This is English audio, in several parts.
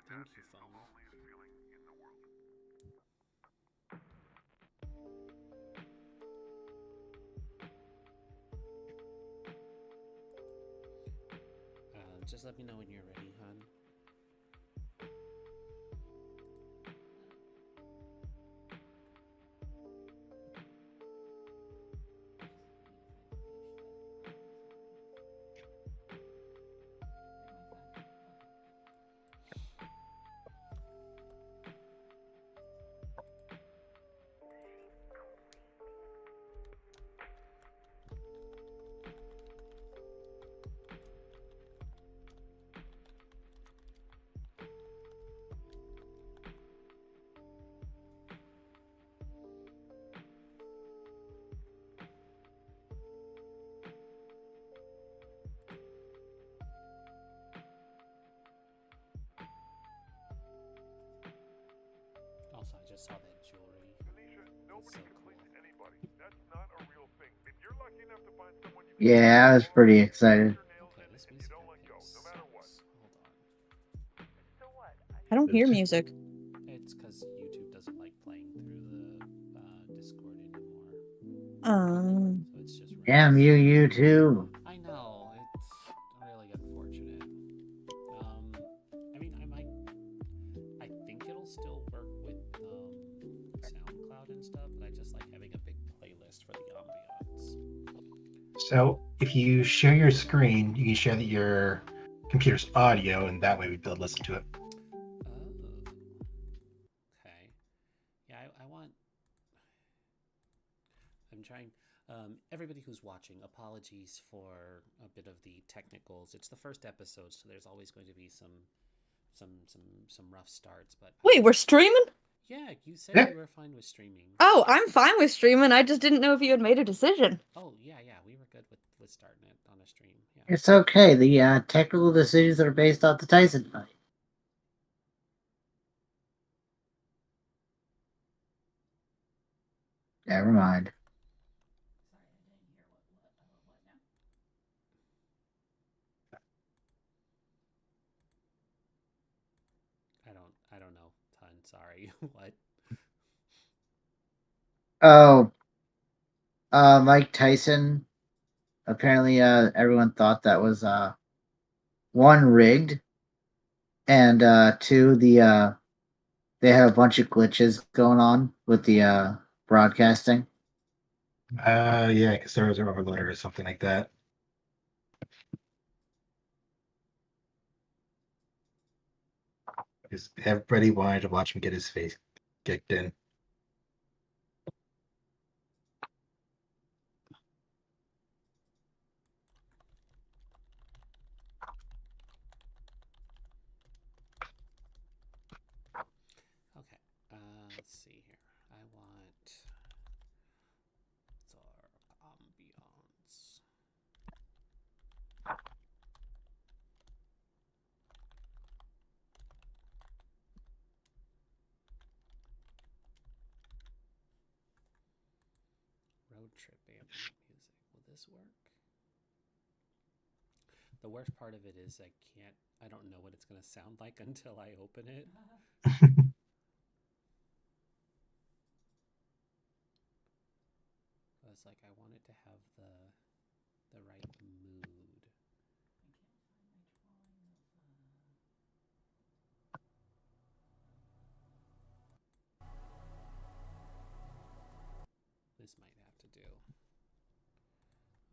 Thank you, phone. Just let me know when you're ready, hon. Also, I just saw that jewelry. It's so cool. Yeah, I was pretty excited. Okay, this music I picked sucks. Hold on. I don't hear music. It's because YouTube doesn't like playing through the Discord anymore. Um, So it's just Damn rips. you too. I know, it's really unfortunate. Um, I mean, I think it'll still work with SoundCloud and stuff, but I just like having a big playlist for the ambiance. So if you share your screen, you can share your computer's audio, and that way we'd be able to listen to it. Oh, okay. Yeah, I want. I'm trying. Everybody who's watching, apologies for a bit of the technicals. It's the first episode, so there's always going to be some rough starts. But wait, we're streaming? yeah, you said Yeah. you were fine with streaming. Oh, I'm fine with streaming. I just didn't know if you had made a decision. Oh yeah, we were good with starting it on a stream. Yeah. It's okay. The technical decisions are based off the Tyson fight. Never mind. I don't know. Ton. Sorry. What? Oh, Mike Tyson. Apparently, everyone thought that was one rigged, and two they have a bunch of glitches going on with the broadcasting. Yeah, because servers are overloaded or something like that. Because everybody wanted to watch him get his face kicked in. Okay. Let's see here. I want our ambiance. Road trip ambient music. Will this work? The worst part of it is I don't know what it's going to sound like until I open it. I was like, I want it to have the right mood. This might have to do.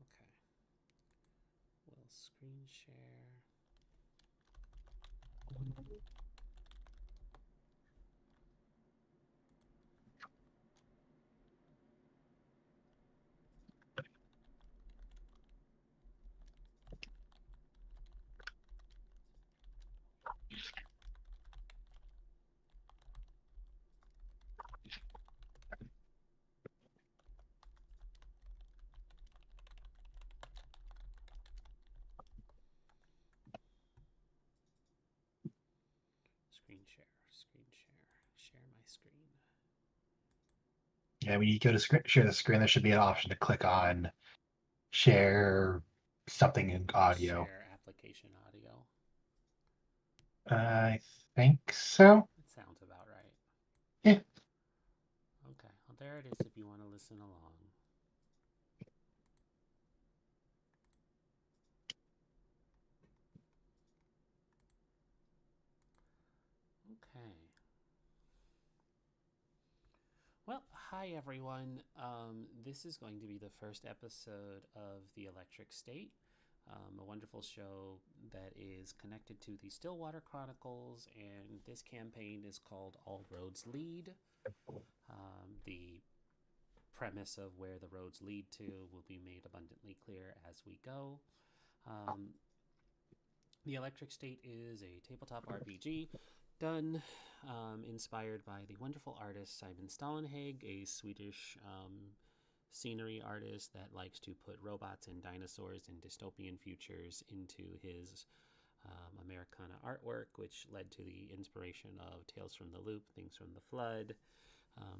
Okay. We'll screen share. Screen share. Share my screen. Yeah, when you go to share the screen, there should be an option to click on share something in audio. Share application audio. I think so. It sounds about right. Yeah. Okay, well, there it is if you want to listen along. Okay. Well, hi everyone. This is going to be the first episode of The Electric State, a wonderful show that is connected to the Stillwater Chronicles, and this campaign is called All Roads Lead. The premise of where the roads lead to will be made abundantly clear as we go. The Electric State is a tabletop RPG done, inspired by the wonderful artist Simon Stålenhag, a Swedish scenery artist that likes to put robots and dinosaurs and dystopian futures into his Americana artwork, which led to the inspiration of Tales from the Loop, Things from the Flood,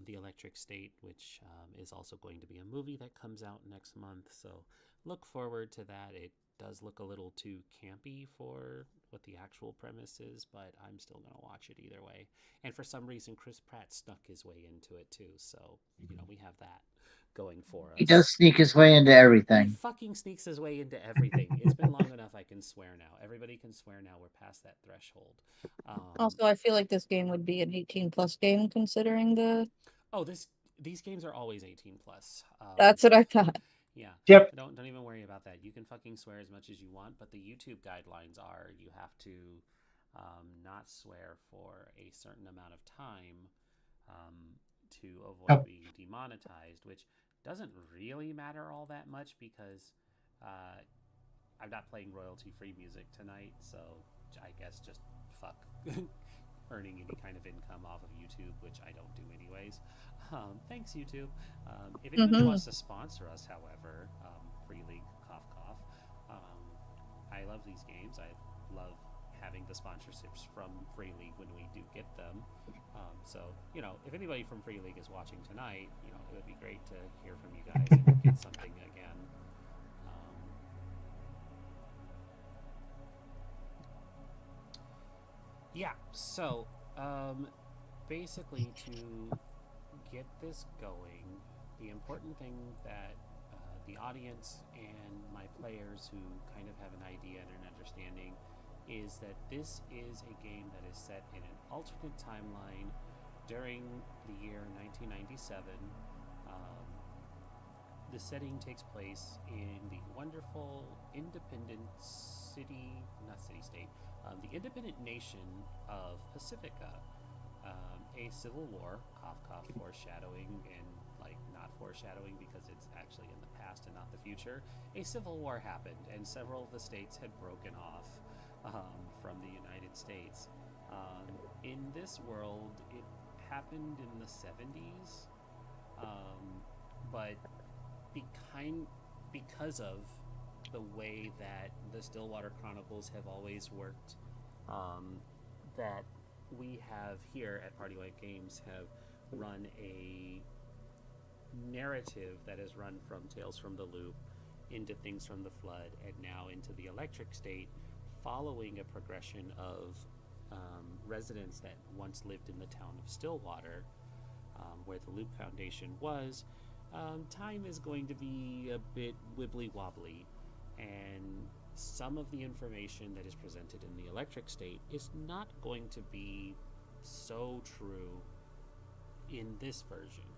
The Electric State, which is also going to be a movie that comes out next month. So look forward to that. It does look a little too campy for what the actual premise is, but I'm still going to watch it either way. And for some reason, Chris Pratt snuck his way into it too. So, we have that going for us. He does sneak his way into He everything. fucking sneaks his way into everything. It's been long enough I can swear now. Everybody can swear now. We're past that threshold. Also, I feel like this game would be an 18+ game considering the. Oh, these games are always 18 plus. That's what I thought. Yeah. Yep. Don't even worry about that. You can fucking swear as much as you want, but the YouTube guidelines are you have to not swear for a certain amount of time to avoid being demonetized, which doesn't really matter all that much because I'm not playing royalty-free music tonight, so I guess just fuck earning any kind of income off of YouTube, which I don't do anyways. Thanks, YouTube. If anybody wants to sponsor us, however, Free League, cough, cough. I love these games. I love having the sponsorships from Free League when we do get them. So, if anybody from Free League is watching tonight, it would be great to hear from you guys and get something again. Yeah, so basically to get this going, the important thing that the audience and my players who kind of have an idea and an understanding is that this is a game that is set in an alternate timeline during the year 1997. The setting takes place in the wonderful independent the independent nation of Pacifica. A civil war, cough, cough, foreshadowing, and not foreshadowing because it's actually in the past and not the future. A civil war happened, and several of the states had broken off from the United States. In this world, it happened in the 70s, but because of the way that the Stillwater Chronicles have always worked, that we have here at Party White Games have run a narrative that has run from Tales from the Loop into Things from the Flood and now into the Electric State, following a progression of residents that once lived in the town of Stillwater, where the Loop Foundation was. Time is going to be a bit wibbly-wobbly, and some of the information that is presented in the Electric State is not going to be so true in this version.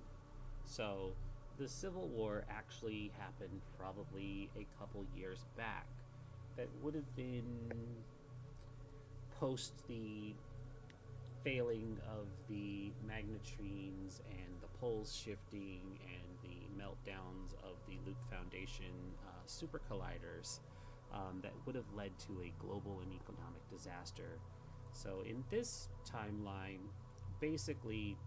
So the Civil War actually happened probably a couple years back. That would have been post the failing of the magnetrines and the poles shifting and the meltdowns of the Loop Foundation super colliders that would have led to a global and economic disaster. So in this timeline, basically,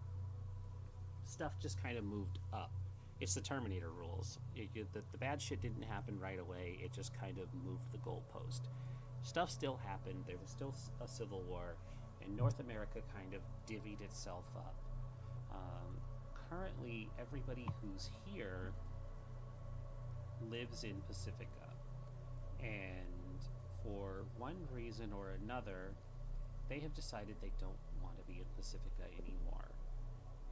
stuff just kind of moved up. It's the Terminator rules. The bad shit didn't happen right away. It just kind of moved the goalpost. Stuff still happened. There was still a civil war, and North America kind of divvied itself up. Currently, everybody who's here lives in Pacifica, and for one reason or another, they have decided they don't want to be in Pacifica anymore,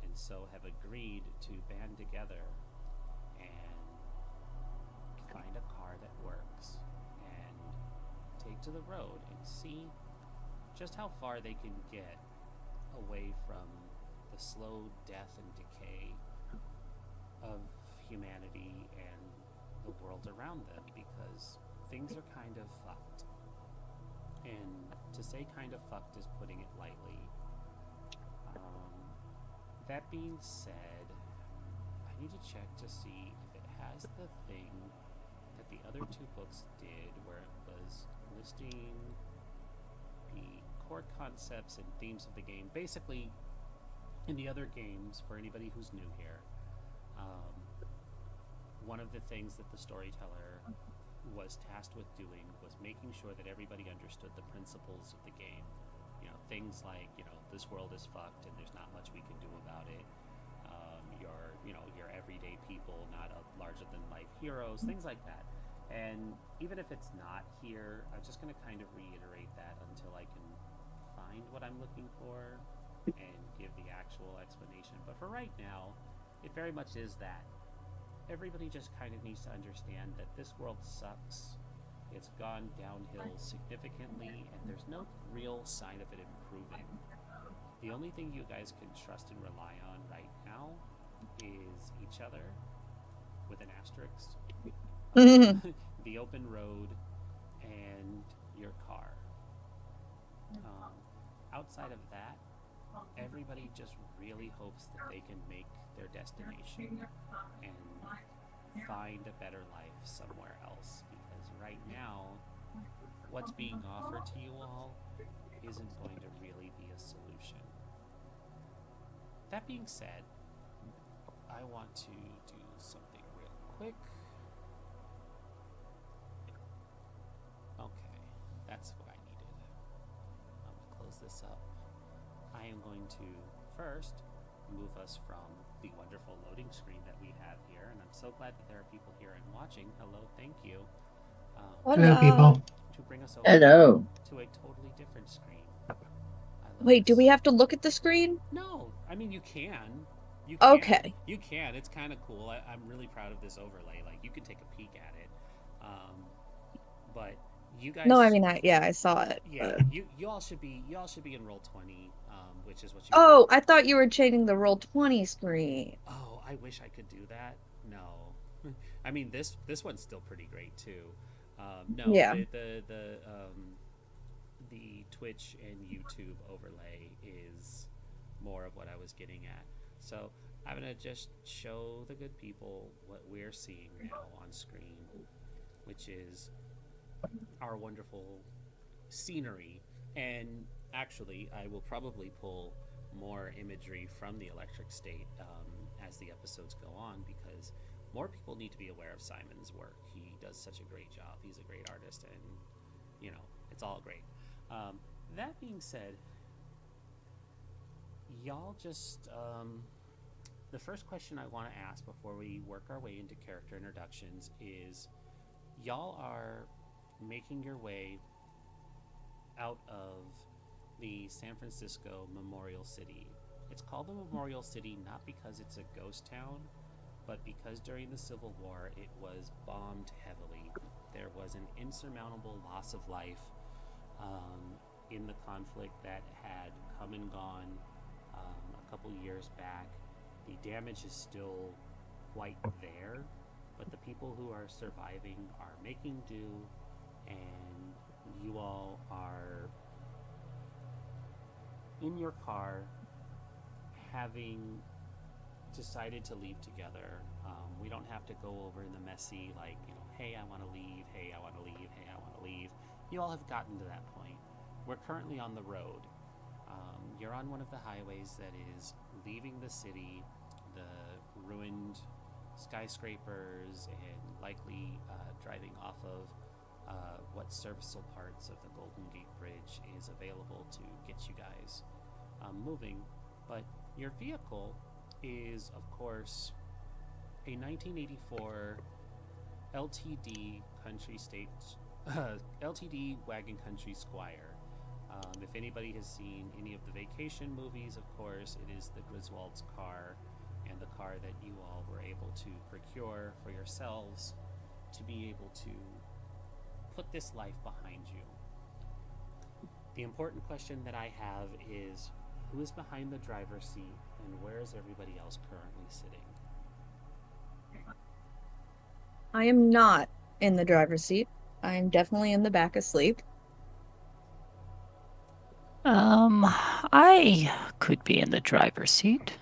and so have agreed to band together and find a car that works and take to the road and see just how far they can get away from the slow death and decay of humanity and the world around them, because things are kind of fucked. And to say kind of fucked is putting it lightly. That being said, I need to check to see if it has the thing that the other two books did, where it was listing the core concepts and themes of the game. Basically, in the other games, for anybody who's new here, one of the things that the storyteller was tasked with doing was making sure that everybody understood the principles of the game. You know, things like, this world is fucked and there's not much we can do about it. Your everyday people, not larger than life heroes, things like that. And even if it's not here, I'm just going to kind of reiterate that until I can find what I'm looking for and give the actual explanation. But for right now, it very much is that. Everybody just kind of needs to understand that this world sucks. It's gone downhill significantly, and there's no real sign of it improving. The only thing you guys can trust and rely on right now is each other, with an asterisk, the open road, and your car. Outside of that, everybody just really hopes that they can make their destination and find a better life somewhere else, because right now what's being offered to you all isn't going to really be a solution. That being said, I want to do something real quick. Okay, that's what I needed. I'm going to close this up. I am going to first move us from the wonderful loading screen that we have here, and I'm so glad that there are people here and watching. Hello, thank you. Hello, people. To bring us over Hello. to a totally different screen. Wait, do we have to look at the screen? No, I mean you can. Okay. You can. It's kind of cool. I'm really proud of this overlay. Like, you can take a peek at it. But you guys. No, I mean, I saw it. Yeah, but... you all should be in Roll20, which is what you. Oh, I thought you were changing the Roll20 screen. Oh, I wish I could do that. No, I mean this one's still pretty great too. No, yeah. The Twitch and YouTube overlay is more of what I was getting at. So I'm gonna just show the good people what we're seeing now on screen, which is our wonderful scenery. And actually, I will probably pull more imagery from the Electric State as the episodes go on, because more people need to be aware of Simon's work. He does such a great job. He's a great artist, and it's all great. That being said, y'all just the first question I want to ask before we work our way into character introductions is, y'all are making your way out of the San Francisco Memorial City. It's called the Memorial City not because it's a ghost town, but because during the Civil War it was bombed heavily. There was an insurmountable loss of life in the conflict that had come and gone a couple years back. The damage is still quite there, but the people who are surviving are making do, and you all are in your car having decided to leave together. We don't have to go over the messy, hey, I want to leave, hey, I want to leave, hey, I want to leave. You all have gotten to that point. We're currently on the road. You're on one of the highways that is leaving the city, the ruined skyscrapers, and likely driving off of what serviceable parts of the Golden Gate Bridge is available to get you guys moving. But your vehicle is, of course, a 1984 LTD Country State LTD Wagon Country Squire. If anybody has seen any of the vacation movies, of course, it is the Griswold's car, and the car that you all were able to procure for yourselves to be able to put this life behind you. The important question that I have is, who is behind the driver's seat, and where is everybody else currently sitting? I am not in the driver's seat. I am definitely in the back asleep. I could be in the driver's seat.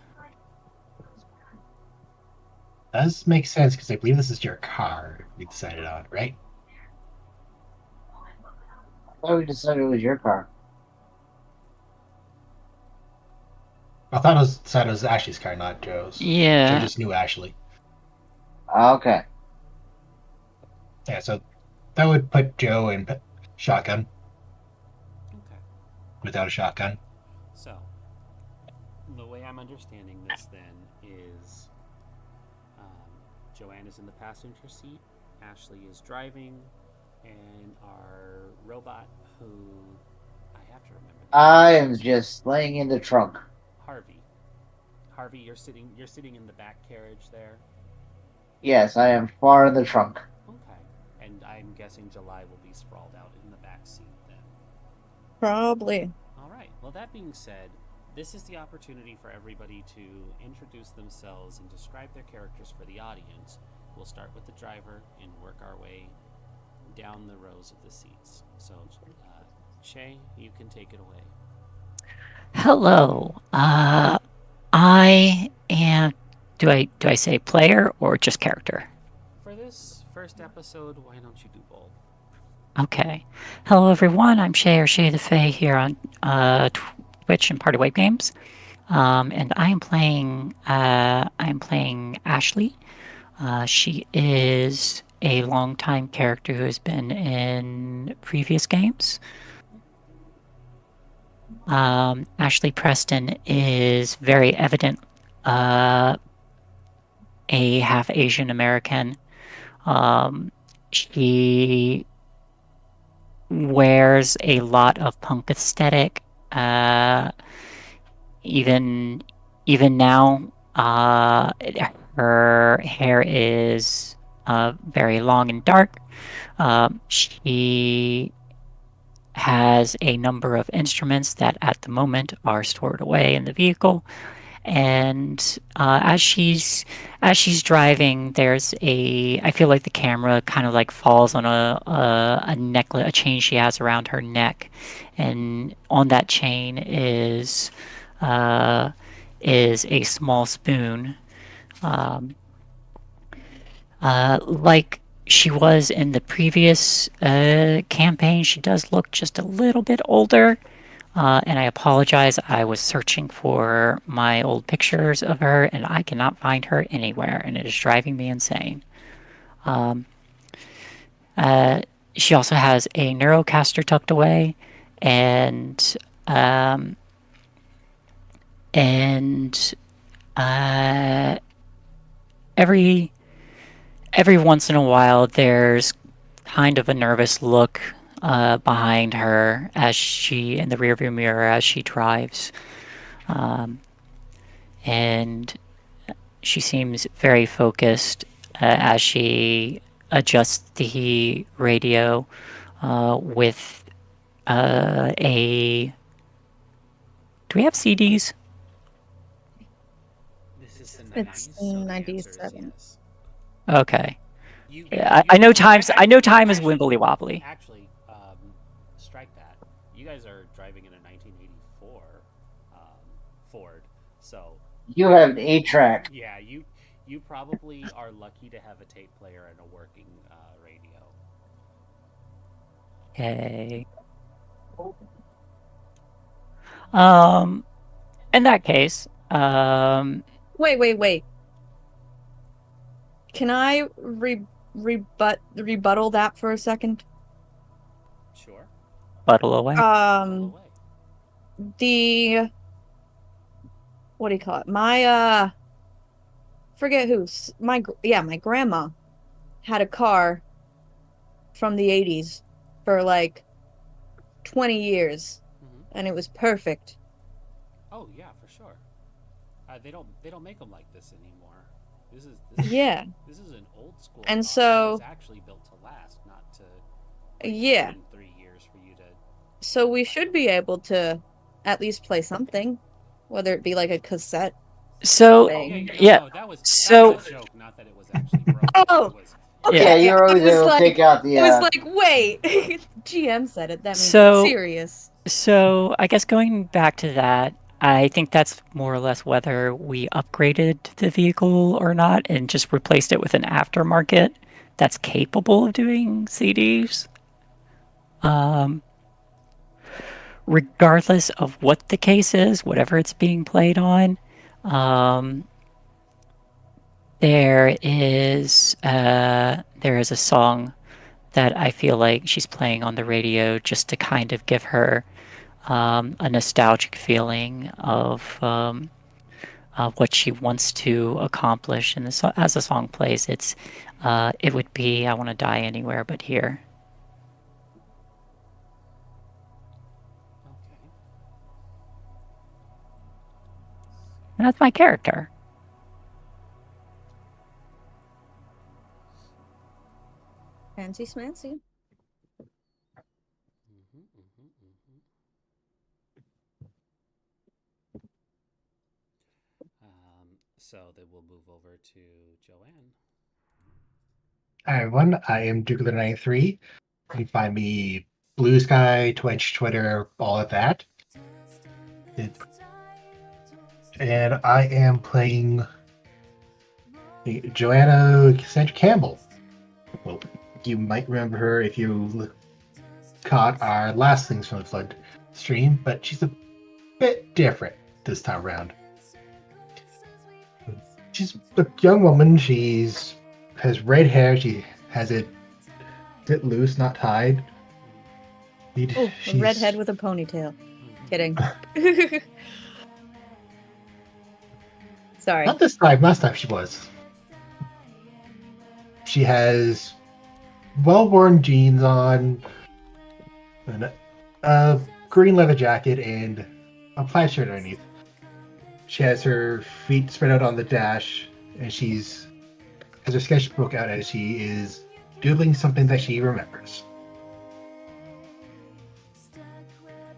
Does make sense because I believe this is your car we decided on, right? I thought we decided it was your car. I thought it was Ashley's car, not Joe's. Joe Yeah. just knew Ashley. Okay. Yeah, so that would put Joe in shotgun Okay. without a shotgun. So, the way I'm understanding this then is Joanne is in the passenger seat, Ashley is driving, and our robot, who I have to remember. I am just laying in the trunk. Harvey. Harvey, you're sitting in the back carriage there. Yes, I am far in the trunk. Okay. And I'm guessing July will be sprawled out in the back seat then. Probably. All right. Well, that being said, this is the opportunity for everybody to introduce themselves and describe their characters for the audience. We'll start with the driver and work our way down the rows of the seats. So, Shay, you can take it away. Hello. I am. Do I say player or just character? For this first episode, why don't you do both? Okay. Hello, everyone. I'm Shay or Shay the Fae here on Twitch and Party Wave Games, and I am playing. Ashley. She is a longtime character who has been in previous games. Ashley Preston is very evident a half Asian American. She wears a lot of punk aesthetic. Even now, her hair is very long and dark. She has a number of instruments that at the moment are stored away in the vehicle, and as she's driving, I feel like the camera kind of like falls on a necklace, a chain she has around her neck, and on that chain is a small spoon, like she was in the previous campaign. She does look just a little bit older, and I apologize. I was searching for my old pictures of her, and I cannot find her anywhere, and it is driving me insane. She also has a Neurocaster tucked away, and every once in a while, there's kind of a nervous look behind her as she, in the rearview mirror, as she drives. And she seems very focused as she adjusts the radio with a... Do we have CDs? This is the 90s. It's so the answer is 97. yes. Okay. You, I know time is wibbly wobbly. Actually, strike that. You guys are driving in a 1984 Ford, so You have an 8-track. yeah, you probably are lucky to have a tape player and a working radio. Okay. In that case, Wait. Can I rebuttal that for a second? Sure. buttle away. Away. The what do you call it? My forget who's my grandma had a car from the 80s for like 20 years. Mhm. and it was perfect. Oh yeah, for sure. They don't make them like this anymore. This Yeah. this is an old school And car. so- It was actually built to last, not to Yeah. in 3 years for you to. So we should be able to at least play something, whether it be like a cassette. So Thing. yeah, No, that was so- a joke. Not that it was actually broken. Oh! It was, Okay, Yeah, you're always I was able to like, take out the. I was like, wait, GM said it. That means So- it's serious. So I guess going back to that, I think that's more or less whether we upgraded the vehicle or not and just replaced it with an aftermarket that's capable of doing CDs. Regardless of what the case is, whatever it's being played on, there is a song that I feel like she's playing on the radio just to kind of give her a nostalgic feeling of what she wants to accomplish. And as the song plays, it would be "I Want to Die Anywhere But Here." okay. And that's my character. Fancy smancy. So then we'll move over to Joanne. Hi everyone, I am Duke of the 93. You can find me Blue Sky, Twitch, Twitter, all of that. And I am playing Joanna Cassandra Campbell. Well, you might remember her if you caught our last Things from the Flood stream, but she's a bit different this time around. She's a young woman. She's has red hair. She has it a bit loose, not tied. Oh, a She's- redhead with a ponytail. Kidding. Sorry. Not this time. Last time she was. She has well-worn jeans on, and a green leather jacket, and a plaid shirt underneath. She has her feet spread out on the dash, and has her sketchbook out as she is doodling something that she remembers.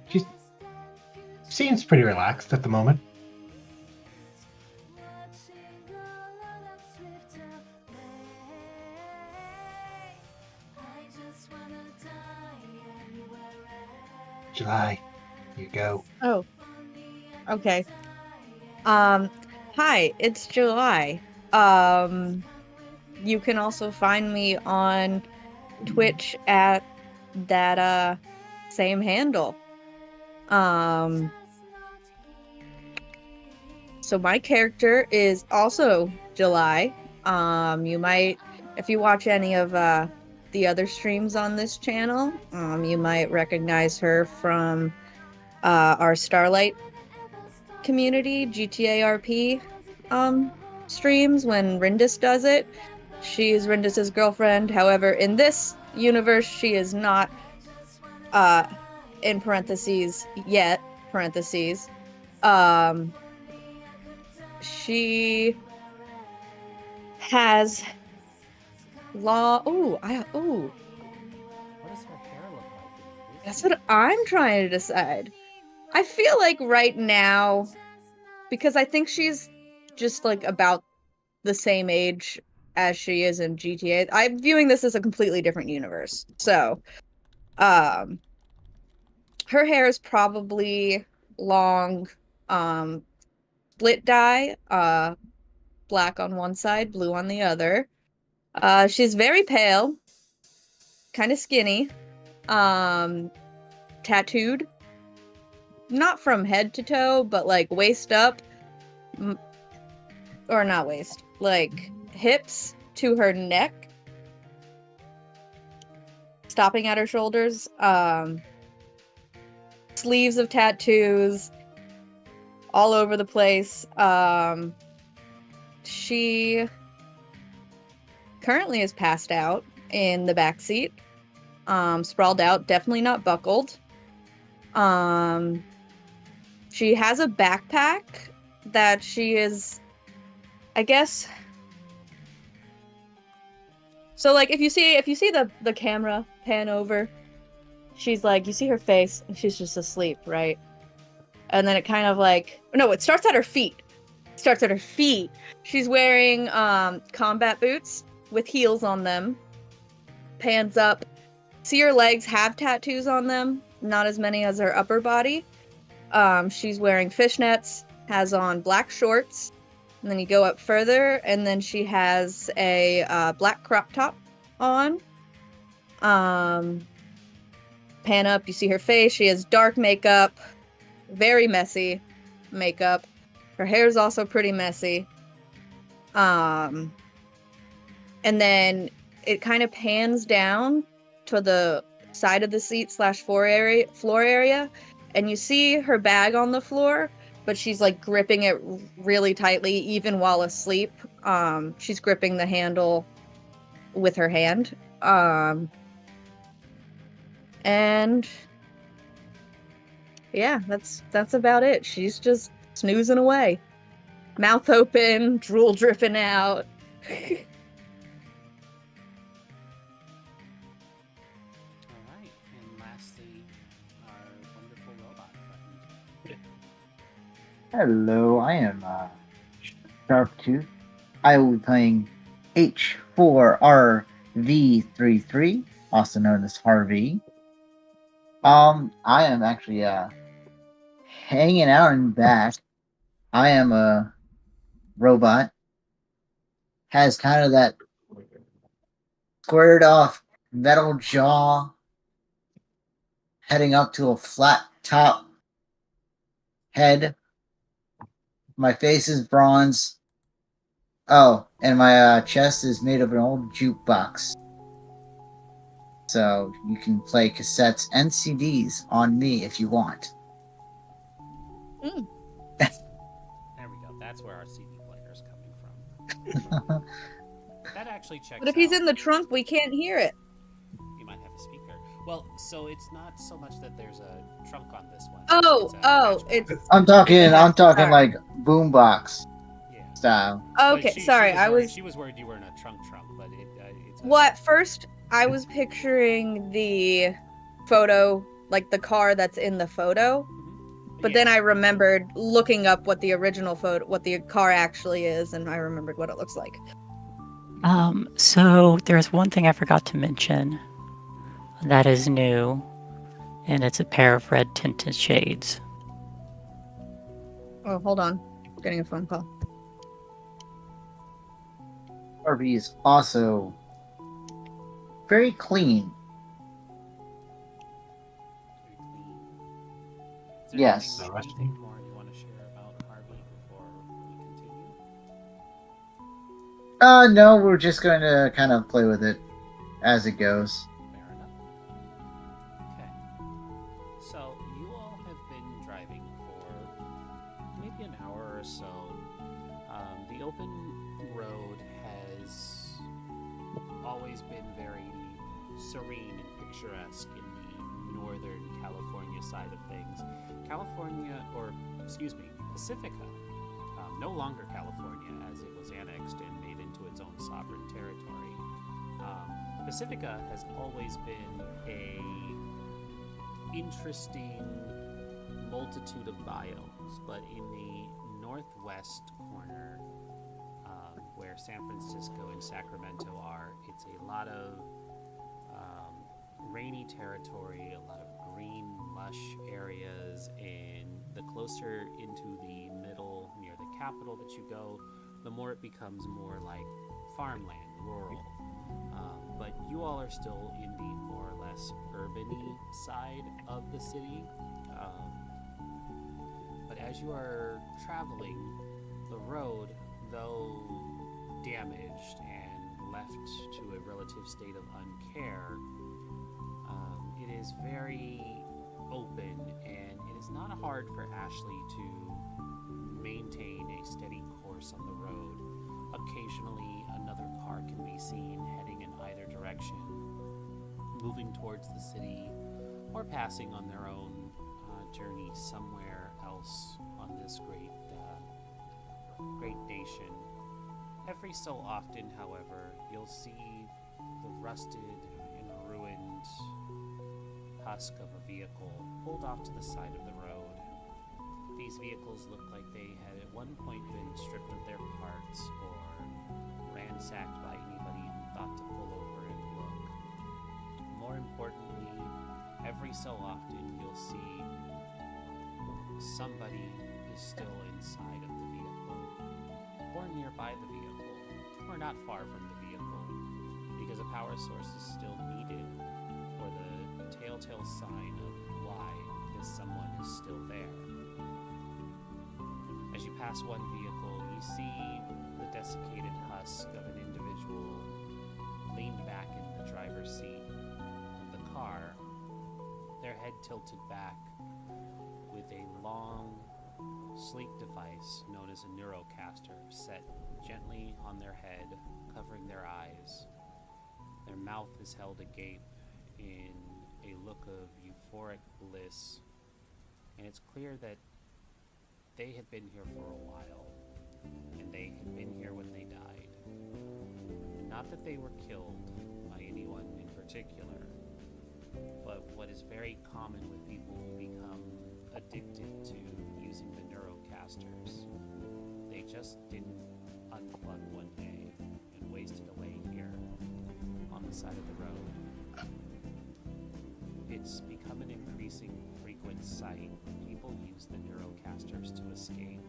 She seems pretty relaxed at the moment. July, you go. Oh. Okay. Hi, it's July. You can also find me on Twitch at that same handle. So my character is also July. You might, if you watch any of the other streams on this channel, you might recognize her from our Starlight community GTA RP streams when Rindis does it. She is Rindis's girlfriend. However, in this universe, she is not in parentheses yet. Parentheses. She has law. What does her hair look like? That's what I'm trying to decide. I feel like right now, because I think she's just like about the same age as she is in GTA. I'm viewing this as a completely different universe. So, her hair is probably long, split dye, black on one side, blue on the other. She's very pale, kind of skinny, tattooed. Not from head to toe, but like waist up, or not waist, like hips to her neck, stopping at her shoulders. Sleeves of tattoos all over the place. She currently is passed out in the back seat, sprawled out, definitely not buckled. She has a backpack that she is, I guess. So like if you see the camera pan over, she's like, you see her face and she's just asleep, right? And then it kind of like, no, it starts at her feet. She's wearing combat boots with heels on them. Pans up. See her legs have tattoos on them, not as many as her upper body. She's wearing fishnets, has on black shorts, and then you go up further, and then she has a black crop top on. Pan up, you see her face. She has dark makeup, very messy makeup. Her hair's also pretty messy. And then it kind of pans down to the side of the seat / floor area, and you see her bag on the floor, but she's like gripping it really tightly even while asleep. She's gripping the handle with her hand. And yeah, that's about it. She's just snoozing away. Mouth open, drool dripping out. Alright, and lastly, our wonderful robot friend. Hello, I am Sharptooth. I will be playing H4RV33, also known as Harvey. I am actually hanging out in back. I am a robot. Has kind of that squared off metal jaw, heading up to a flat top head. My face is bronze. Oh, and my chest is made of an old jukebox. So you can play cassettes and CDs on me if you want. Mm. There we go. That's where our CD player is coming from. That actually checks But if he's out. in the trunk, we can't hear it. You might have a speaker. Well, so it's not so much that there's a trunk on this one. Oh, it's it's I'm talking Sorry. like boombox yeah. style. okay. But Sorry, she was worried you were in a trunk, but it's Well, at first, I was picturing the photo, like the car that's in the photo. Mhm. But Yeah. then I remembered looking up what the original photo, what the car actually is, and I remembered what it looks like. So there's one thing I forgot to mention that is new, and it's a pair of red tinted shades. Oh, hold on. Getting a phone call. Harvey is also very clean. Very clean. Is there Yes. anything more you want to share about Harvey before we continue? No, we're just going to kind of play with it as it goes. Fair enough. Okay. So you all have been driving for maybe an hour or so. The open road has always been very serene and picturesque in the northern California side of things. Pacifica, no longer California as it was annexed and made into its own sovereign territory. Pacifica has always been a interesting multitude of biomes, but in the northwest corner, where San Francisco and Sacramento are, it's a lot of rainy territory, a lot of green, lush areas, and the closer into the middle, near the capital that you go, the more it becomes more like farmland, rural. But you all are still in the more or less urban-y side of the city. But as you are traveling, the road, though damaged and left to a relative state of uncare, it is very open, and it is not hard for Ashley to maintain a steady course on the road. Occasionally, another car can be seen heading in either direction, moving towards the city, or passing on their own journey somewhere else on this great nation. Every so often, however, you'll see the rusted and ruined husk of a vehicle pulled off to the side of the road. These vehicles look like they had at one point been stripped of their parts or ransacked by anybody who thought to pull over and look. More importantly, every so often you'll see somebody is still inside of the vehicle, or nearby the vehicle, or not far from the vehicle, because a power source is still needed for the telltale sign of why this someone is still there. As you pass one vehicle, you see the desiccated husk of an individual leaned back in the driver's seat of the car, their head tilted back with a long, sleek device known as a neurocaster set gently on their head, covering their eyes. Their mouth is held agape in a look of euphoric bliss, and it's clear that they had been here for a while, and they had been here when they died. And not that they were killed by anyone in particular, but what is very common with people who become addicted to using the neurocasters, they just didn't unplug one day and wasted away here on the side of the road. It's become an increasing frequent sight. People use the neurocasters to escape,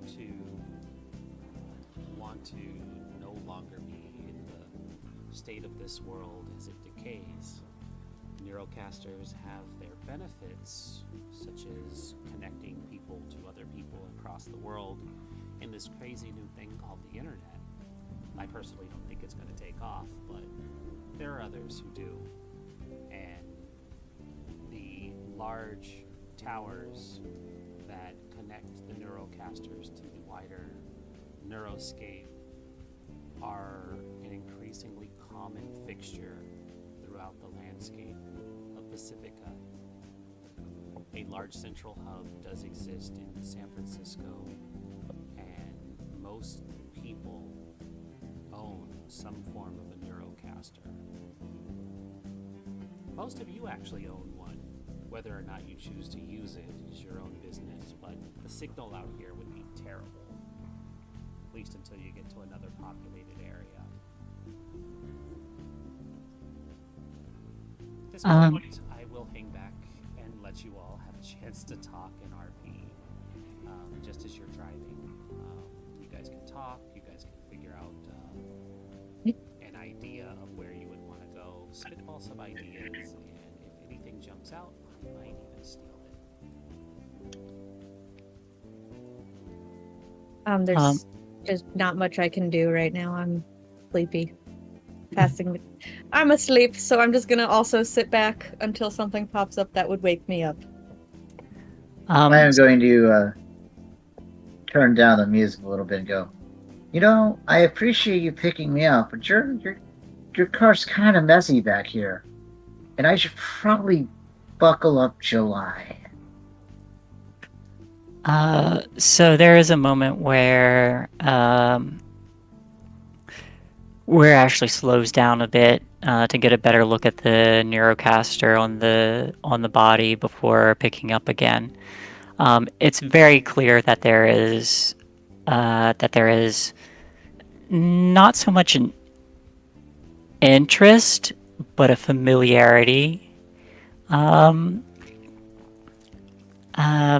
to want to no longer be in the state of this world as it decays. Neurocasters have their benefits, such as connecting people to other people across the world in this crazy new thing called the internet. I personally don't think it's going to take off, but there are others who do. And the large towers that connect the neurocasters to the wider neuroscape are an increasingly common fixture throughout the landscape of Pacifica. A large central hub does exist in San Francisco, and most people own some form of a neurocaster. Most of you actually own one. Whether or not you choose to use it is your own business, but the signal out here would be terrible, at least until you get to another populated area. At this point, I will hang back and let you all have a chance to talk in RP, just as you're driving. You guys can talk, you guys can figure out an idea of where you would want to go, spitball some ideas, and if anything jumps out, I might even steal it. There's just not much I can do right now. I'm sleepy. I'm asleep, so I'm just gonna also sit back until something pops up that would wake me up. I am going to turn down the music a little bit and go, you know, I appreciate you picking me up, but your car's kind of messy back here, and I should probably buckle up July. So there is a moment where Ashley slows down a bit to get a better look at the neurocaster on the body before picking up again. It's very clear that there is not so much an interest, but a familiarity. But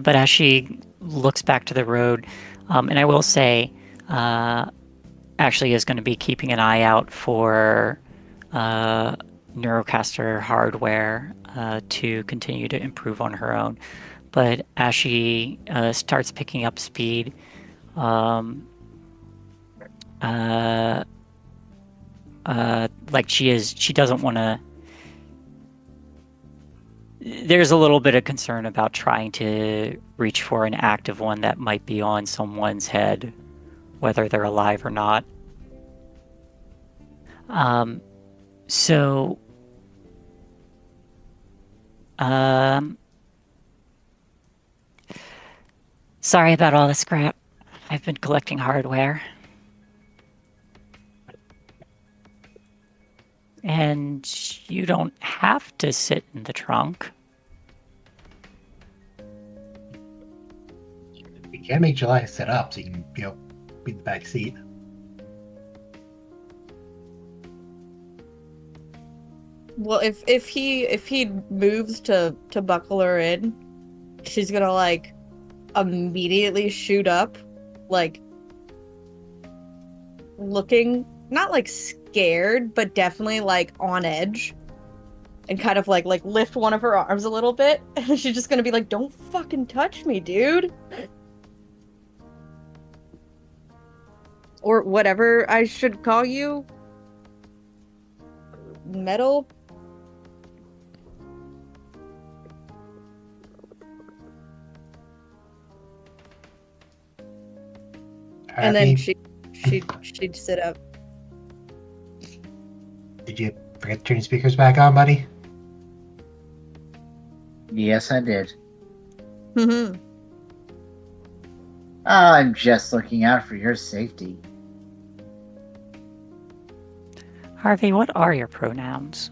as she looks back to the road, and I will say, Ashley is going to be keeping an eye out for neurocaster hardware to continue to improve on her own. But as she starts picking up speed, like she doesn't want to. There's a little bit of concern about trying to reach for an active one that might be on someone's head, whether they're alive or not. Sorry about all the scrap. I've been collecting hardware. And you don't have to sit in the trunk. You can make July set up so you can, be in the back seat. Well, if he moves to buckle her in, she's gonna like immediately shoot up, like looking not like scared, but definitely like on edge, and kind of like lift one of her arms a little bit, and she's just gonna be like, "Don't fucking touch me, dude," or whatever I should call you. Metal. And then she'd sit up. Did you forget to turn your speakers back on, buddy? Yes, I did. Mm-hmm. I'm just looking out for your safety. Harvey, what are your pronouns?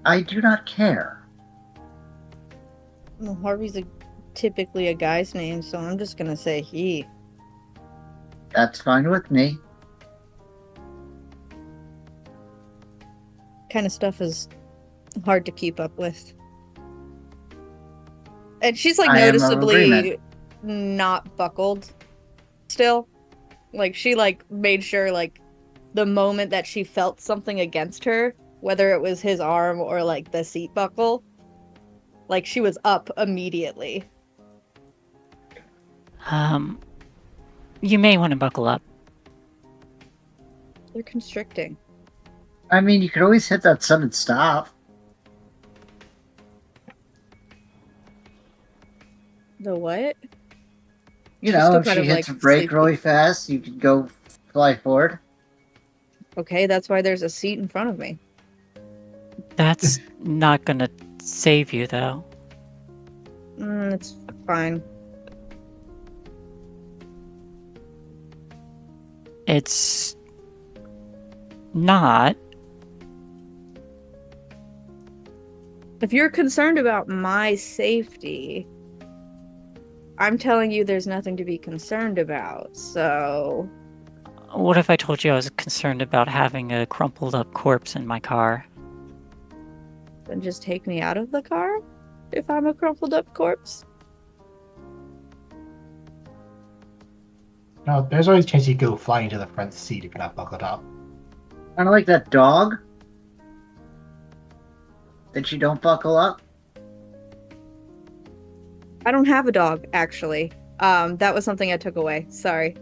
I do not care. Well, Harvey's typically a guy's name, so I'm just gonna say he. That's fine with me. Kind of stuff is hard to keep up with. And she's like I am of noticeably agreement. not buckled still. Like she like made sure like the moment that she felt something against her, whether it was his arm or like the seat buckle, like she was up immediately. You may want to buckle up. They're constricting. I mean, you could always hit that sudden stop. The what? You She's know, still if kind she of, hits like, a brake sleepy. really fast, you could go fly forward. Okay, that's why there's a seat in front of me. That's not gonna save you, though. It's fine. It's not. If you're concerned about my safety, I'm telling you there's nothing to be concerned about, so... What if I told you I was concerned about having a crumpled up corpse in my car? Then just take me out of the car if I'm a crumpled up corpse? No, there's always a chance you go flying to the front seat if you're not buckled up. Kind of like that dog that you don't buckle up. I don't have a dog, actually. That was something I took away. Sorry.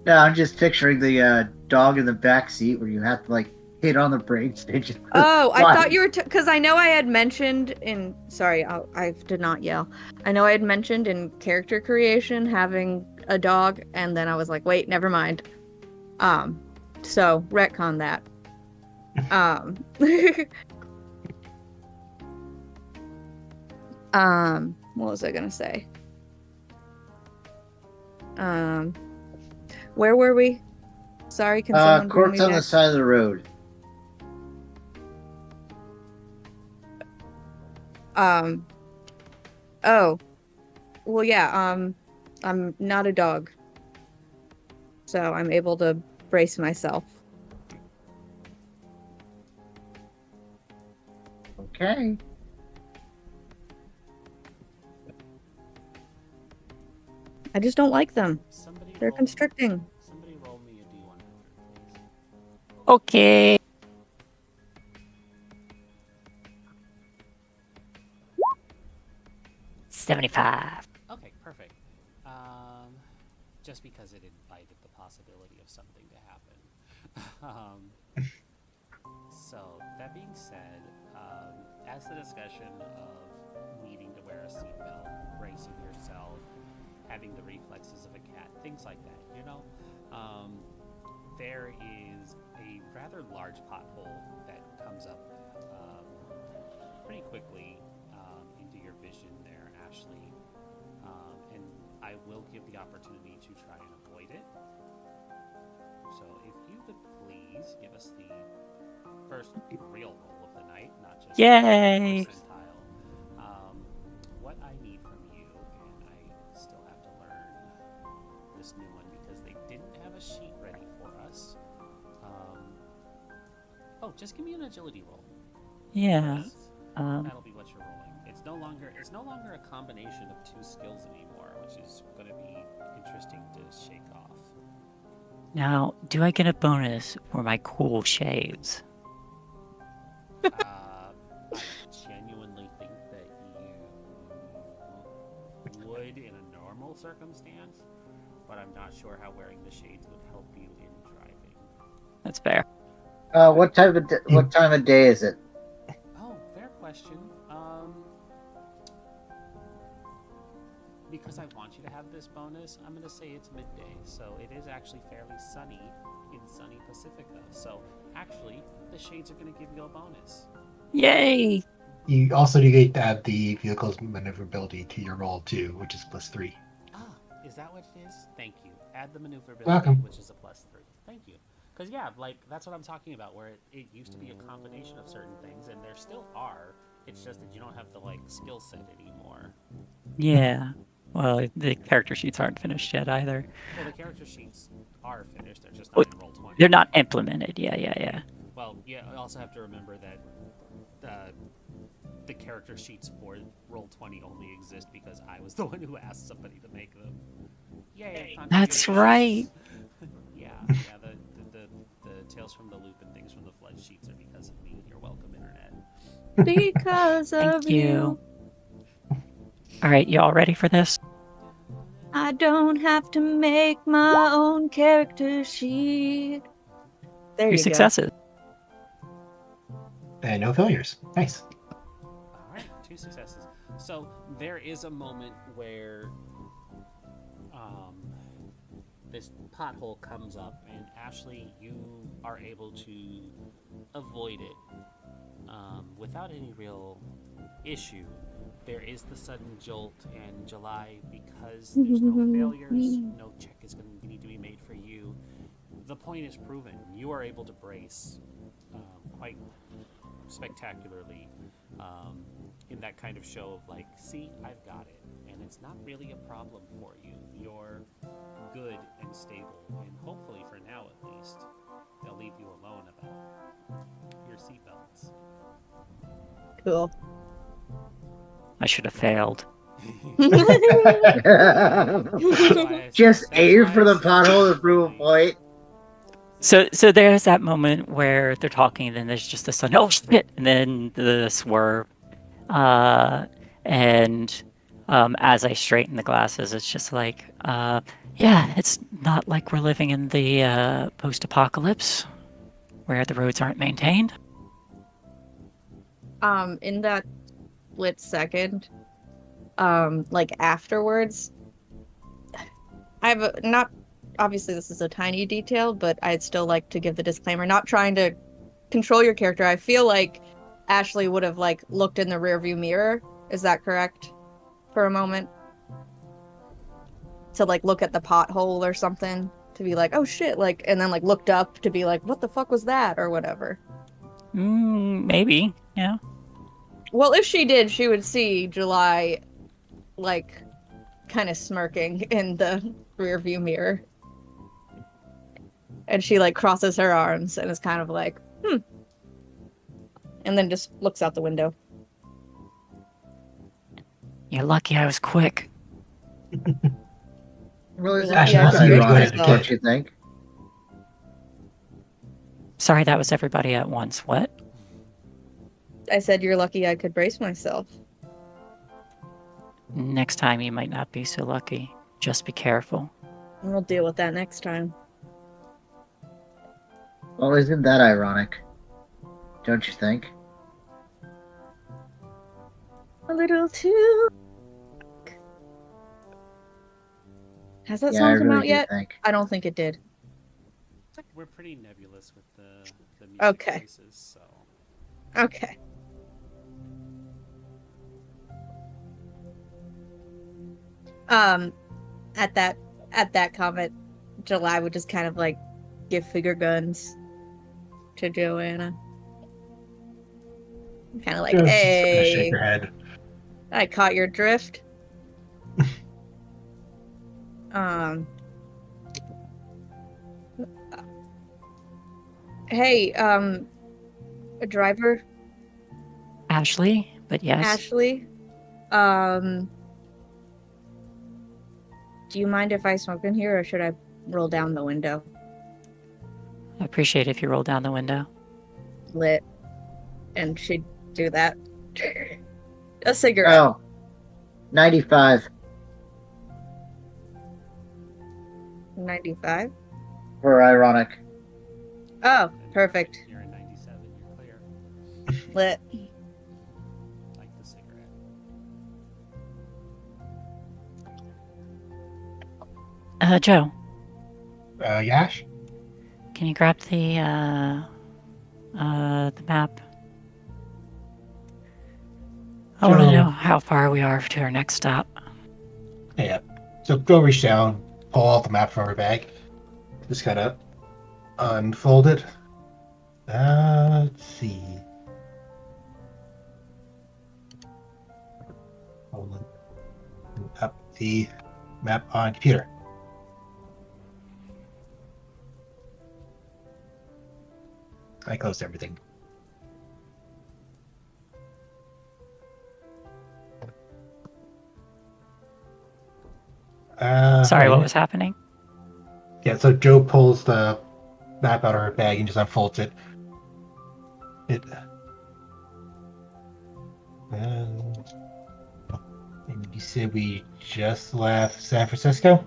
No, I'm just picturing the dog in the back seat where you have to like hit on the brakes. And just Oh, I fly. thought you were... Because I know I had mentioned in... Sorry, I did not yell. I know I had mentioned in character creation having a dog, and then I was like, wait, never mind. So, retcon that. What was I gonna say? Where were we? Sorry, can someone bring corpse me on the back? side of the road. Oh. Well, yeah, I'm not a dog. So I'm able to brace myself. Okay. I just don't like them. Somebody They're roll- constricting. Somebody roll me a D100, please. Okay. $75. Okay, perfect. Just because it invited the possibility of something to happen. So, that being said, as the discussion of needing to wear a seatbelt, bracing yourself, having the reflexes of a cat, things like that, you know, there is a rather large pothole that comes up pretty quickly into your vision Ashley, and I will give the opportunity to try and avoid it. So if you could please give us the first real roll of the night, not just Yay! percentile. What I need from you, and I still have to learn this new one because they didn't have a sheet ready for us. Oh, just give me an agility roll. Yeah. That'll be what you're rolling. It's no longer a combination of two skills anymore, which is going to be interesting to shake off. Now, do I get a bonus for my cool shades? I genuinely think that you would in a normal circumstance, but I'm not sure how wearing the shades would help you in driving. That's fair. What time of day is it? Oh, fair question. Because I want you to have this bonus, I'm going to say it's midday. So it is actually fairly sunny in sunny Pacifica. So actually, the shades are going to give you a bonus. Yay! You also do get to add the vehicle's maneuverability to your roll too, which is +3. Ah, is that what it is? Thank you. Add the maneuverability, Welcome. which is a +3. Thank you. Because yeah, like that's what I'm talking about, where it used to be a combination of certain things, and there still are. It's just that you don't have the like skill set anymore. Yeah. Well, the character sheets aren't finished yet either. Well, the character sheets are finished. They're just not in Roll20. They're not implemented. Yeah. Well, yeah. I also have to remember that the character sheets for Roll20 only exist because I was the one who asked somebody to make them. Yay! That's contributions. right. Yeah. The Tales from the Loop and Things from the Flood sheets are because of me. You're welcome, Internet. Because of Thank you. All right, y'all ready for this? I don't have to make my own character sheet. There 3 you successes. And no failures. Nice. All right, 2 successes. So there is a moment where this pothole comes up, and Ashley, you are able to avoid it without any real issue. There is the sudden jolt, and July, because there's no failures, no check is going to need to be made for you. The point is proven. You are able to brace quite spectacularly in that kind of show of like, see, I've got it, and it's not really a problem for you. You're good and stable, and hopefully for now at least, they'll leave you alone about your seatbelts. Cool. I should have failed. Just aim for the pothole to prove a point. So there's that moment where they're talking, and then there's just the sun. Oh shit! And then the swerve. And as I straighten the glasses, it's just like, yeah, it's not like we're living in the post-apocalypse where the roads aren't maintained. In that split second, like afterwards, I have not. Obviously, this is a tiny detail, but I'd still like to give the disclaimer. Not trying to control your character. I feel like Ashley would have like looked in the rearview mirror. Is that correct? For a moment, to like look at the pothole or something, to be like, oh shit, like, and then like looked up to be like, what the fuck was that, or whatever. Maybe, yeah. Well, if she did, she would see July, like, kind of smirking in the rearview mirror. And she, like, crosses her arms and is kind of like, and then just looks out the window. You're lucky I was quick. Well, it's Yeah, not I agree. ironic, don't you think? Sorry, that was everybody at once. What? I said you're lucky I could brace myself. Next time you might not be so lucky. Just be careful. We'll deal with that next time. Well, isn't that ironic? Don't you think? A little too. Has that Yeah, I song come really out do yet? think. I don't think it did. We're pretty nebulous with the music Okay. choices, so. Okay. At that comment, July would just kind of like give finger guns to Joanna. Kind of like, Joe's just gonna hey, shake her head. I caught your drift. Um. Hey, a driver, Ashley, but yes. Ashley. Do you mind if I smoke in here, or should I roll down the window? I appreciate if you roll down the window. Lit, and she'd do that. A cigarette. Oh, 95 95. for ironic. Oh, perfect. You're in 97. You're clear. Lit. Like the cigarette. Joe, Yash? can you grab the map? I want to Joe. know how far we are to our next stop. Yeah. So go reach down, pull off the map from her bag. Just kind of unfold it. Let's see. Hold up the map on computer. I closed everything. Sorry, what was happening? Yeah, so Joe pulls the map out of her bag and just unfolds it. And you said we just left San Francisco?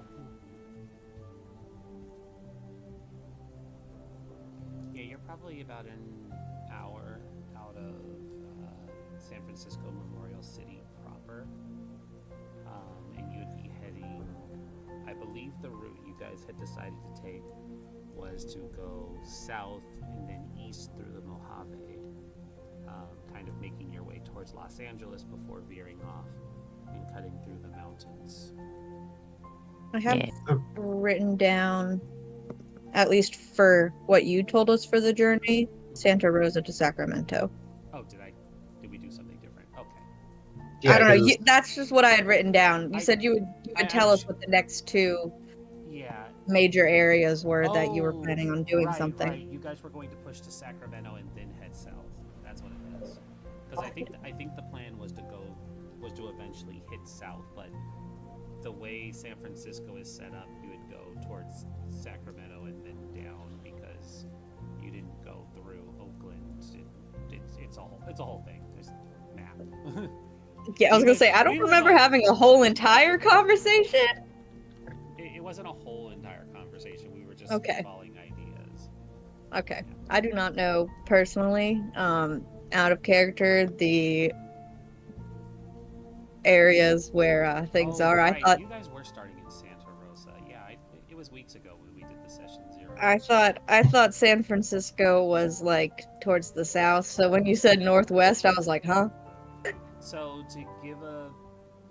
Yeah, you're probably about an hour out of San Francisco Memorial City proper. And you'd be heading, I believe the route you guys had decided to take was to go south and then east through the Mojave, kind of making your way towards Los Angeles before veering off and cutting through the mountains. I have Yeah. written down, at least for what you told us for the journey, Santa Rosa to Sacramento. Oh, did we do something different? Okay. Yeah, I don't know. 'cause That's just what I had written down. You I- said you would tell us what the next two Yeah. major areas were that you were Oh, planning on doing right, something. Right. You guys were going to push to Sacramento and then head south. That's what it is. Because I think the plan was to eventually hit south, but the way San Francisco is set up, you would go towards Sacramento and then down because you didn't go through Oakland. It's a whole thing. There's a map. Yeah, I was gonna say I don't remember having a whole entire conversation. It wasn't a whole entire conversation. We were just Okay. spitballing ideas. Okay, I do not know personally. Out of character, the areas where things Oh, are. right. I thought You guys were starting in Santa Rosa. Yeah, it was weeks ago when we did the session 0. I thought San Francisco was like towards the south. So when you said northwest, I was like, huh? So to give a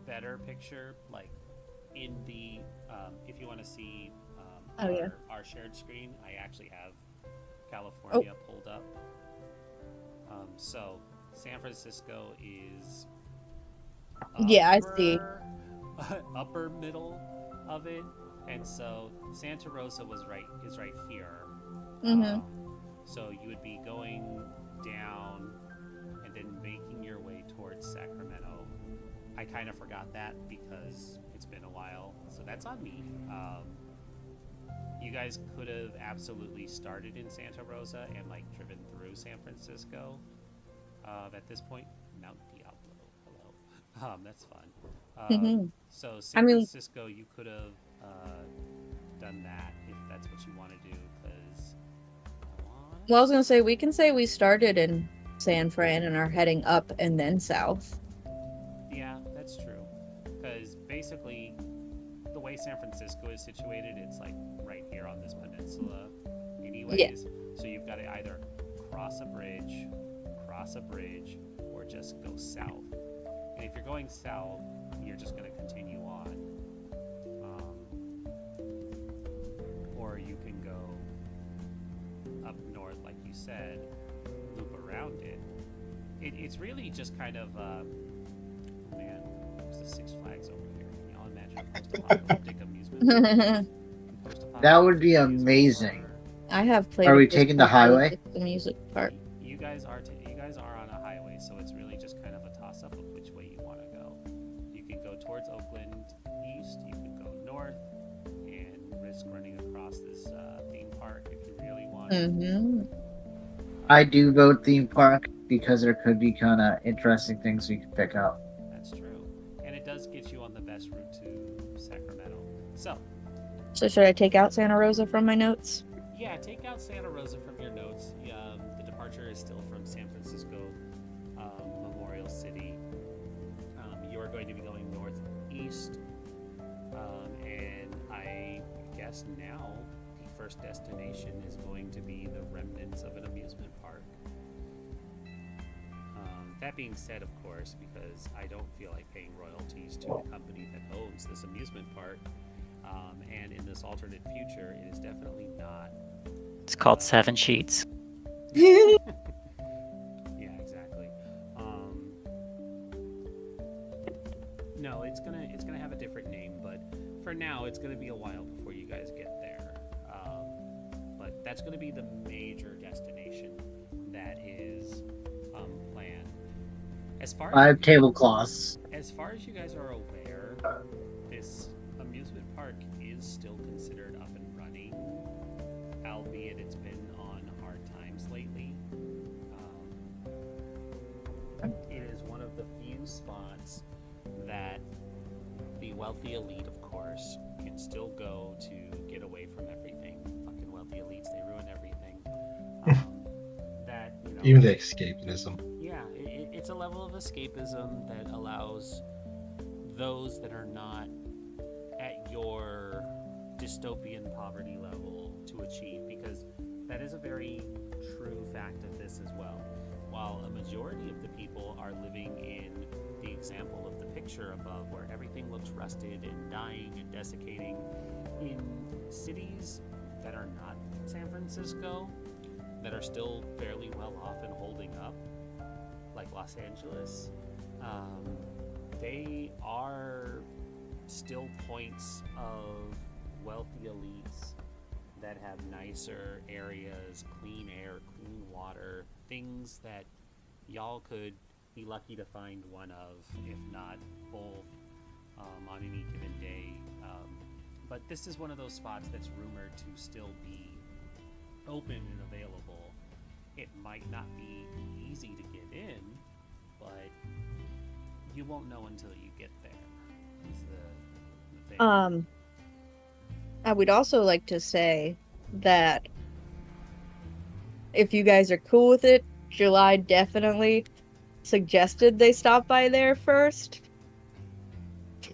better picture, like in the, if you want to see Oh, yeah. our shared screen, I actually have California pulled up. So San Francisco is Yeah, I see. upper middle of it, and so Santa Rosa is right here. Mhm. So you would be going down and then making your way towards Sacramento. I kind of forgot that because it's been a while, so that's on me. You guys could have absolutely started in Santa Rosa and like driven through San Francisco. At this point, Mount Diablo. Hello. That's fun. Mhm. So San I mean- Francisco, you could have done that if that's what you want to do. Because Well, I was gonna say we started in San Fran and are heading up and then south. yeah, that's true. Because basically, the way San Francisco is situated, it's like right here on this peninsula, anyways. So you've got to either cross a bridge, or just go south. And if you're going south, you're just going to continue on. up north, like you said, loop around it. It's really just kind of, man, there's the Six Flags over here. Can y'all imagine a post-apocalyptic amusement? That would be amazing. I have played. Are we a taking the highway? The music part. You guys are on a highway, so it's really just kind of a toss-up of which way you want to go. You can go towards Oakland east. You can go north and risk running across this theme park if you really want. Mm-hmm. I do vote theme park because there could be kind of interesting things we could pick up. That's true, and it does get you on the best route to Sacramento. So should I take out Santa Rosa from my notes? yeah, take out Santa Rosa from your notes. The departure is still from San Francisco Memorial City. You are going to be going northeast, and I guess now the first destination is going to be the remnants of an amusement park. That being said, of course, because I don't feel like paying royalties to the company that owns this amusement park, and in this alternate future, it is definitely not. It's called Seven Sheets. Yeah, exactly. No, it's gonna have a different name, but for now, it's gonna be a while before you guys get there. But that's gonna be the major destination that is planned. As far as 5 tablecloths. As far as you guys are aware, this amusement park is still considered up and running, albeit it's been on hard times lately. It is one of the few spots that the wealthy elite, of course, can still go to get away from everything. Fucking wealthy elites, they ruin everything. That, you know, Even the escapism. yeah, it's a level of escapism that allows those that are not at your dystopian poverty level to achieve, because that is a very true fact of this as well. While a majority of the people are living in the example of the picture above, where everything looks rusted and dying and desiccating, in cities that are not San Francisco, that are still fairly well off and holding up, like Los Angeles, they are still points of wealthy elites that have nicer areas, clean air, clean water, things that y'all could be lucky to find one of, if not both, on any given day. But this is one of those spots that's rumored to still be open and available. It might not be easy to get in, but you won't know until you get there. Is the thing. I would also like to say that if you guys are cool with it, July definitely suggested they stop by there first.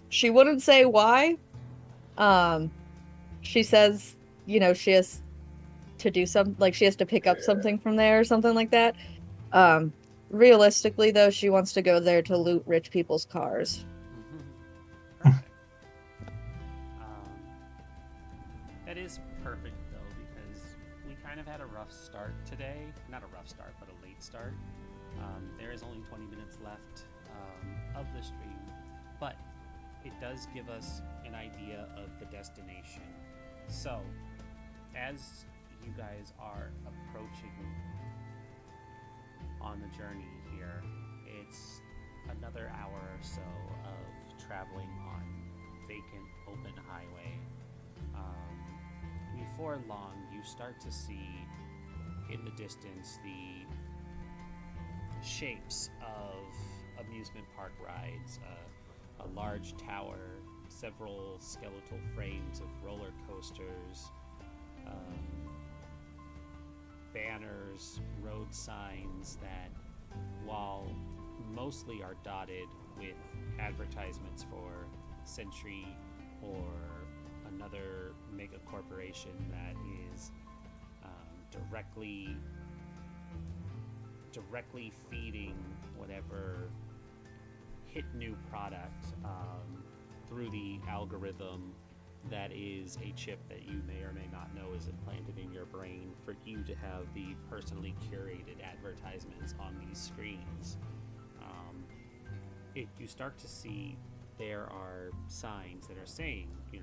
She wouldn't say why. She says, you know, she has to do she has to pick up something from there or something like that. Realistically, though, she wants to go there to loot rich people's cars. Perfect. That is perfect, though, because we kind of had a rough start today. Not a rough start, but a late start. There is only 20 minutes left of the stream, but it does give us an idea of the destination. So, as you guys are approaching on the journey here, it's another hour or so of traveling on vacant open highway. Before long, you start to see in the distance the shapes of amusement park rides, a large tower, several skeletal frames of roller coasters, banners, road signs that, while mostly are dotted with advertisements for Century or another mega corporation that is directly feeding whatever hit new product through the algorithm that is a chip that you may or may not know is implanted in your brain for you to have the personally curated advertisements on these screens. You start to see there are signs that are saying, I'm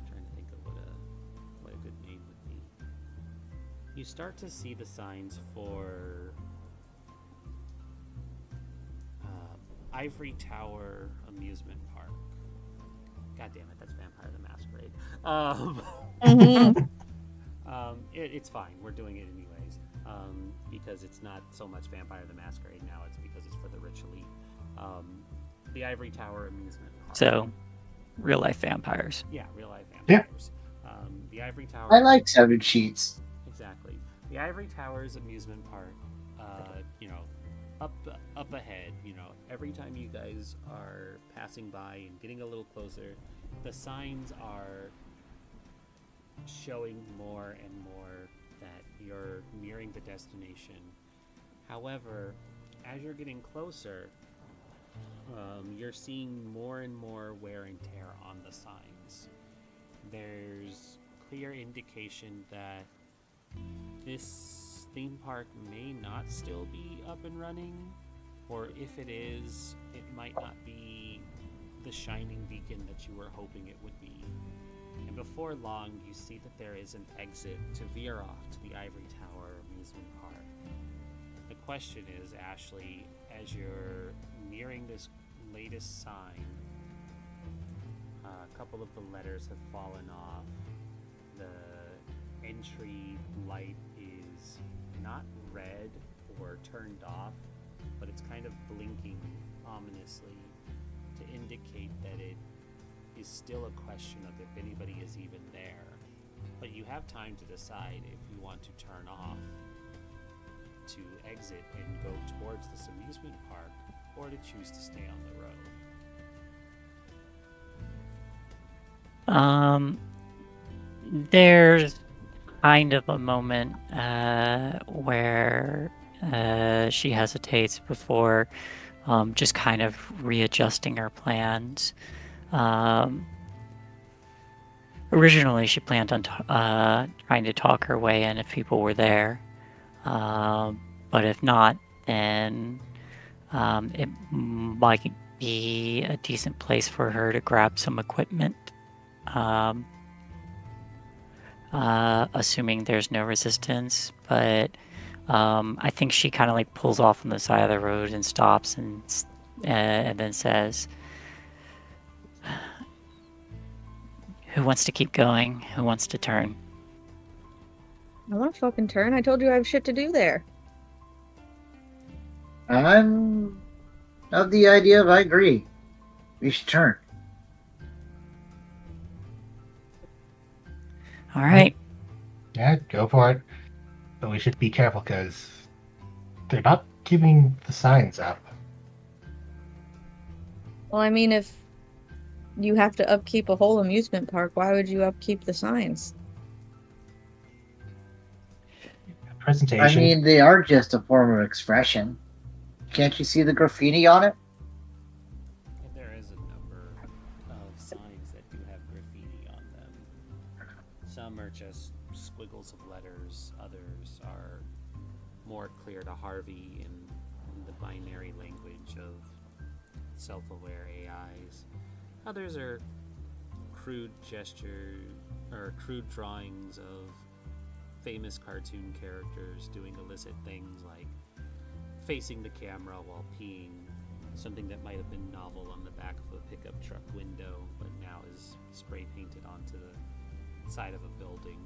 trying to think of what a good name would be. You start to see the signs for Ivory Tower Amusement Park. God damn it, that's Vampire the Masquerade. It's fine. We're doing it anyways. Because it's not so much Vampire the Masquerade now, it's because it's for the rich elite. The Ivory Tower Amusement Park. So, real life vampires. Yeah, real life vampires. The Ivory Tower. I like 7 sheets. Exactly. The Ivory Towers Amusement Park, up ahead, every time you guys are passing by and getting a little closer, the signs are showing more and more that you're nearing the destination. However, as you're getting closer, you're seeing more and more wear and tear on the signs. There's clear indication that this theme park may not still be up and running, or if it is, it might not be the shining beacon that you were hoping it would be. And before long, you see that there is an exit to veer off to the Ivory Tower Amusement Park. The question is, Ashley, as you're nearing this latest sign, a couple of the letters have fallen off. The entry light is not red or turned off, but it's kind of blinking ominously to indicate that it is still a question of if anybody is even there. But you have time to decide if you want to turn off to exit and go towards this amusement park, or to choose to stay on the road. There's kind of a moment where she hesitates before just kind of readjusting her plans. Originally, she planned on trying to talk her way in if people were there. But if not, then it might be a decent place for her to grab some equipment. Assuming there's no resistance, but I think she kind of like pulls off on the side of the road and stops and then says, "Who wants to keep going? Who wants to turn?" I want to fucking turn. I told you I have shit to do there. I'm of the idea of I agree. We should turn. All right. Yeah, go for it. But we should be careful because they're not keeping the signs up. Well, I mean, if you have to upkeep a whole amusement park, why would you upkeep the signs? Presentation. I mean, they are just a form of expression. Can't you see the graffiti on it? And there is a number of signs that do have graffiti on them. Some are just squiggles of letters, others are more clear to Harvey in the binary language of self-aware AIs. Others are crude crude drawings of famous cartoon characters doing illicit things like facing the camera while peeing, something that might have been novel on the back of a pickup truck window, but now is spray painted onto the side of a building.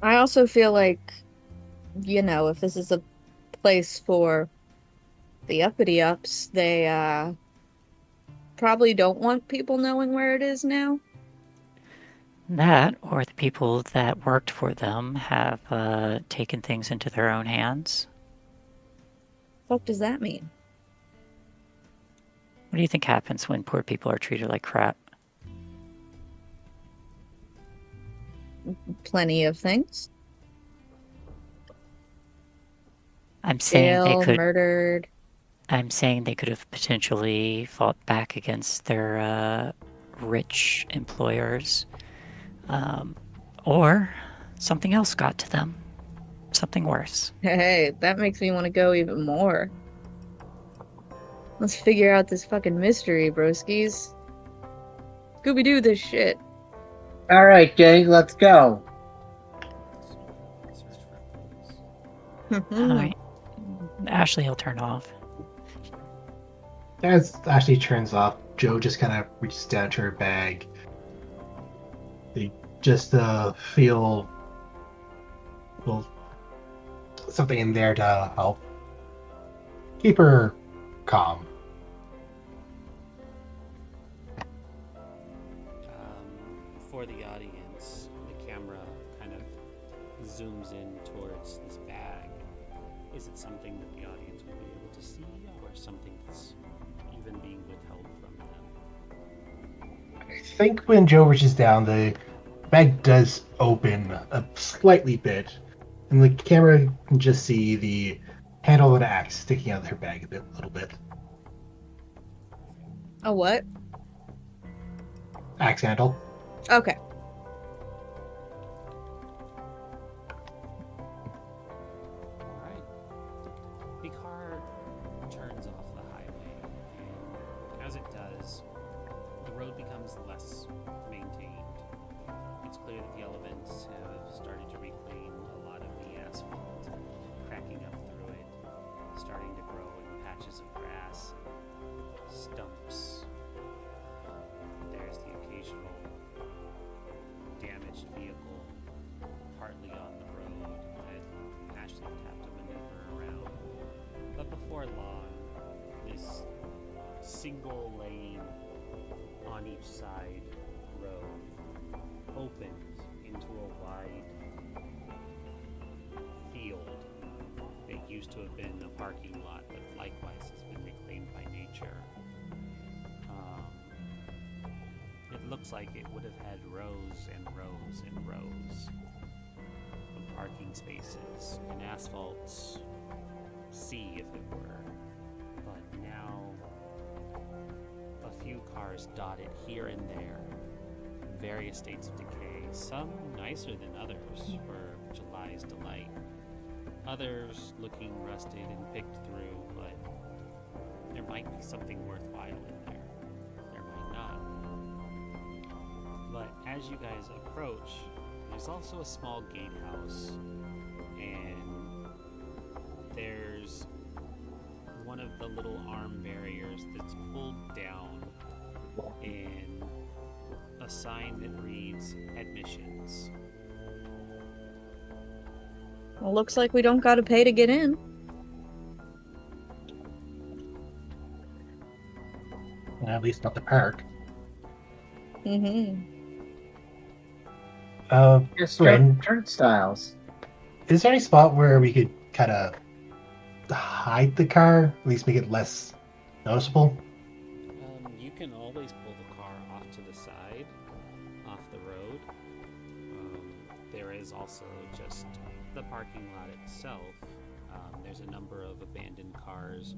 I also feel like, if this is a place for the uppity-ups, they probably don't want people knowing where it is now. That, or the people that worked for them have taken things into their own hands. What does that mean? What do you think happens when poor people are treated like crap? Plenty of things. I'm saying Jail, they could. murdered. I'm saying they could have potentially fought back against their rich employers. Or something else got to them. Something worse. Hey, that makes me want to go even more. Let's figure out this fucking mystery, broskies. Scooby-Doo this shit. All right, gang, let's go. Search for clues. Alright. Ashley will turn off. As Ashley turns off, Joe just kind of reaches down to her bag. They just feel well, something in there to help keep her calm. For the audience, the camera kind of zooms in towards this bag. Is it something that the audience will be able to see, or something that's even being withheld from them? I think when Joe reaches down, the bag does open a slightly bit, and the camera can just see the handle of an axe sticking out of her bag a little bit. A what? Axe handle. Okay. Alright. The car turns off the highway, and as it does, the road becomes less maintained. It's clear that the elements have started to reclaim a lot of the asphalt, cracking up through it, starting to grow in patches of grass, stumps. There's the occasional damaged vehicle, partly on the road, that Ashley would have to maneuver around. But before long, this single lane on each side road opens into a wide field that used to have been a parking lot, but likewise has been reclaimed by nature. It looks like it would have had rows and rows and rows of parking spaces, an asphalt sea, if it were. But now, a few cars dotted here and there, various states of decay, some nicer than others for July's delight, others looking rusted and picked through, but there might be something worthwhile in there. There might not. But as you guys approach, there's also a small gatehouse, and there's one of the little arm barriers that's pulled down, and a sign that reads admissions. Well, looks like we don't gotta pay to get in. At least not the park. Mm-hmm. Just Bryn, turnstiles. is there any spot where we could kind of hide the car, at least make it less noticeable? You can always pull the car off to the side, off the road. There is also just the parking lot itself. There's a number of abandoned cars.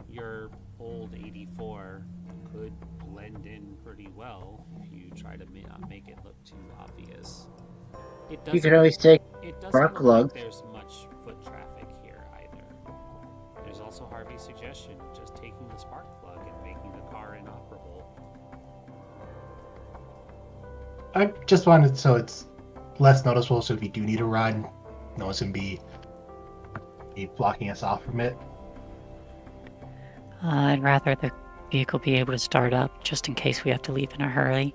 Your old 84 could blend in pretty well if you try to not make it look too obvious. It doesn't, You could always take it doesn't Mark look lugs. like there's much foot traffic here either. There's also Harvey's suggestion of just taking the spark plug and making the car inoperable. I just wanted so it's less noticeable, so if you do need a ride, no one's going to be blocking us off from it. I'd rather the vehicle be able to start up just in case we have to leave in a hurry.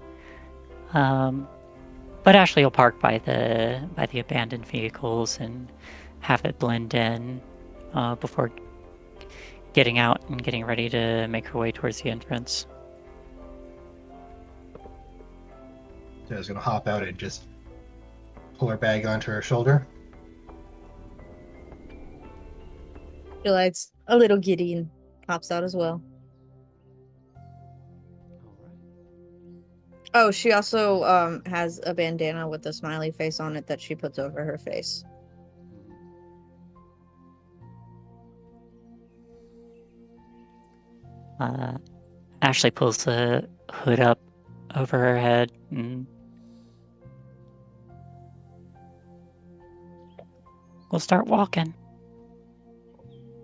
But Ashley will park by the abandoned vehicles and have it blend in before getting out and getting ready to make her way towards the entrance. So I was going to hop out and just pull her bag onto her shoulder. July's a little giddy and pops out as well. Oh, she also has a bandana with a smiley face on it that she puts over her face. Ashley pulls the hood up over her head and we'll start walking.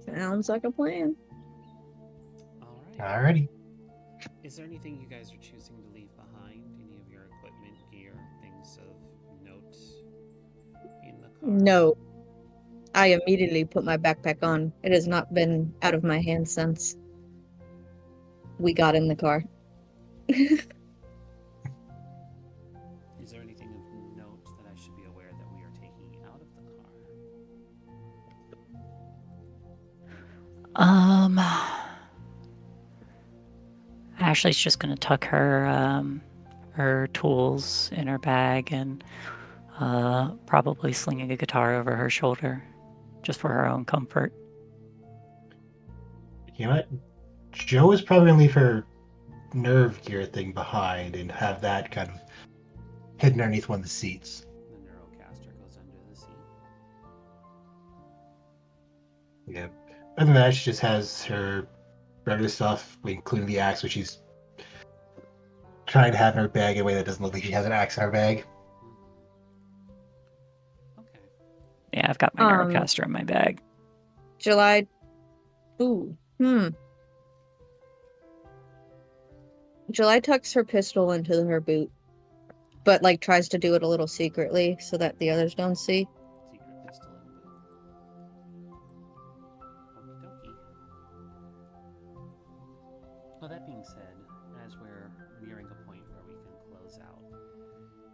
Sounds like a plan. All right. Alrighty. Is there anything you guys are choosing to leave behind? Any of your equipment, gear, things of note in the car? No. I immediately put my backpack on. It has not been out of my hands since we got in the car. Is there anything of note that I should be aware that we are taking out of the car? Ashley's just gonna tuck her tools in her bag and probably slinging a guitar over her shoulder, just for her own comfort. You know what? Joe is probably gonna leave her nerve gear thing behind and have that kind of hidden underneath one of the seats. The Neurocaster goes under the seat. Yeah. Other than that, she just has her regular stuff, including the axe, which she's trying to have in her bag in a way that doesn't look like she has an axe in her bag. Okay. Yeah, I've got my Neurocaster in my bag. July. Ooh. July tucks her pistol into her boot, but like tries to do it a little secretly so that the others don't see. Secret pistol in boot. Okie dokie. Well, that being said, as we're nearing a point where we can close out,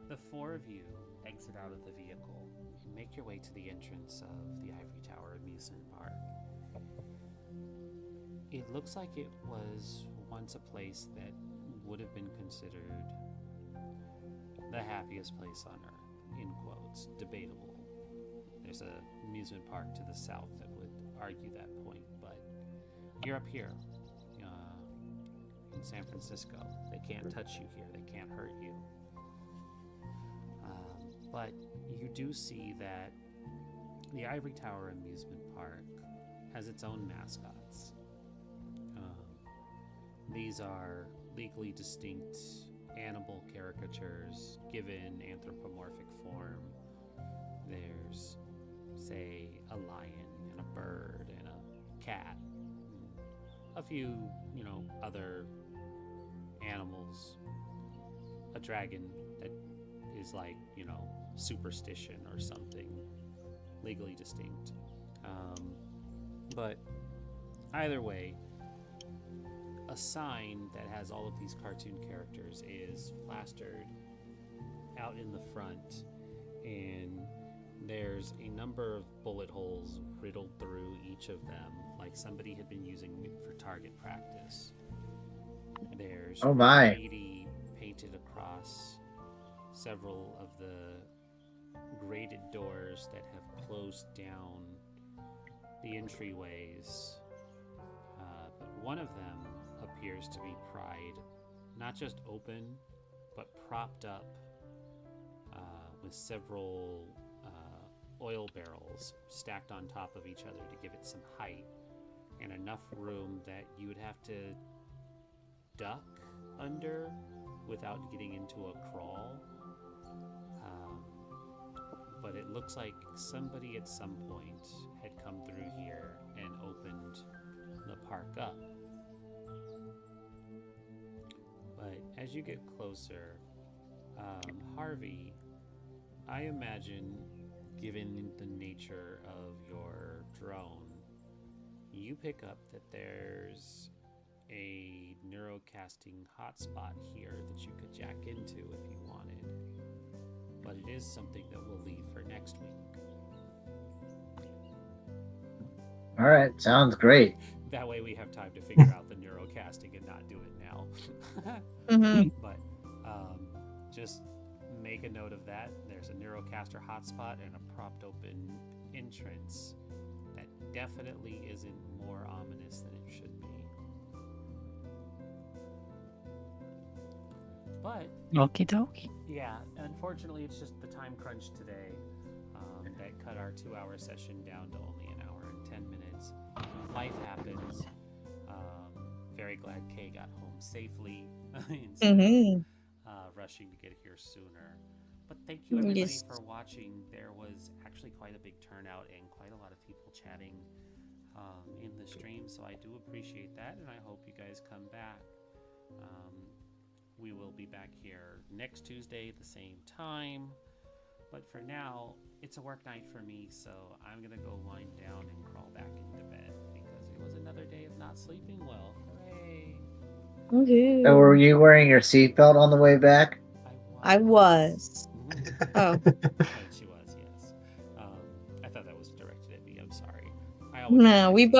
the four of you exit out of the vehicle and make your way to the entrance of the Ivory Tower Amusement Park. It looks like it was once a place that would have been considered the happiest place on Earth, in quotes, debatable. There's an amusement park to the south that would argue that point, but you're up here in San Francisco. They can't touch you here, they can't hurt you. But you do see that the Ivory Tower Amusement Park has its own mascots. These are legally distinct animal caricatures given anthropomorphic form. There's, say, a lion and a bird and a cat, and a few, other animals. A dragon that is like, superstition or something legally distinct. But either way, a sign that has all of these cartoon characters is plastered out in the front, and there's a number of bullet holes riddled through each of them, like somebody had been using it for target practice. There's graffiti painted across several of the grated doors that have closed down the entryways. But one of them appears to be pried, not just open, but propped up with several oil barrels stacked on top of each other to give it some height and enough room that you would have to duck under without getting into a crawl. But it looks like somebody at some point had come through here and opened the park up. But as you get closer, Harvey, I imagine, given the nature of your drone, you pick up that there's a neurocasting hotspot here that you could jack into if you wanted. But it is something that we'll leave for next week. All right, sounds great. That way we have time to figure out the neurocasting and not do it now. But just make a note of that. There's a neurocaster hotspot and a propped open entrance that definitely isn't more ominous than it should be. But Okie dokie. yeah, unfortunately it's just the time crunch today that cut our 2-hour session down to only an hour and 10 minutes. Life happens. very glad Kay got home safely instead of Mm-hmm. rushing to get here sooner. But thank you everybody Yes. for watching. There was actually quite a big turnout and quite a lot of people chatting in the stream, so I do appreciate that, and I hope you guys come back. We will be back here next Tuesday at the same time. But for now, it's a work night for me, so I'm going to go wind down and crawl back into bed because it was another day of not sleeping well. Hooray! Okay. So were you wearing your seatbelt on the way back? I was. Oh. She was, yes. I thought that was directed at me. I'm sorry. I always No, we both